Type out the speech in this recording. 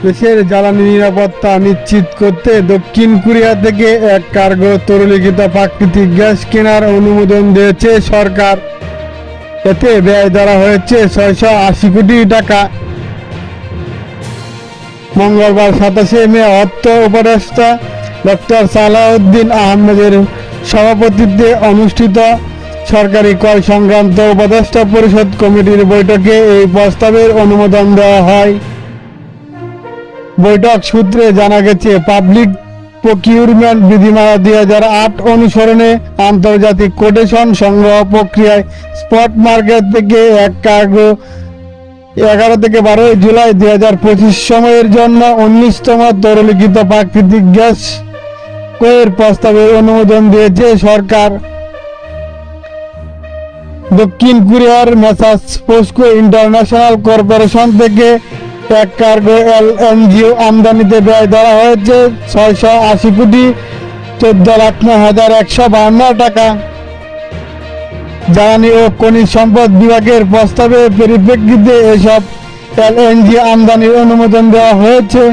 দেশের জ্বালানি নিরাপত্তা নিশ্চিত করতে দক্ষিণ কোরিয়া থেকে এক কার্গো তরলীকৃত প্রাকৃতিক গ্যাস কেনার অনুমোদন দিয়েছে সরকার। এতে ব্যয় ধরা হয়েছে 680 কোটি টাকা। মঙ্গলবার 27শে মে অর্থ উপদেষ্টা ডক্টর সালাউদ্দিন আহমেদের সভাপতিত্বে অনুষ্ঠিত সরকারি ক্রয় সংক্রান্ত উপদেষ্টা পরিষদ কমিটির বৈঠকে এই প্রস্তাবের অনুমোদন দেওয়া হয়। বৈঠক সূত্রে জানা গেছে, পাবলিক প্রকিউরমেন্ট বিধিমালা 2008 অনুসরণে আন্তর্জাতিক কোটেশন সংগ্রহ প্রক্রিয়ায় স্পট মার্কেট থেকে এক কার্গো 11 থেকে 12 জুলাই 2025 সময়ের জন্য 19তম তরলীকৃত প্রাকৃতিক গ্যাস ক্রয়ের প্রস্তাবের অনুমোদন দিয়েছে সরকার। দক্ষিণ কোরিয়ার মেসার্স পোস্কো ইন্টারন্যাশনাল কর্পোরেশন থেকে এক কার্গো এলএনজি আমদানিতে ব্যয় ধরা হয়েছে 680 কোটি 14,09,152 টাকা। জ্বালানি ও খনিজ সম্পদ বিভাগের প্রস্তাবের পরিপ্রেক্ষিতে এসব এলএনজি আমদানির অনুমোদন দেওয়া হয়েছে।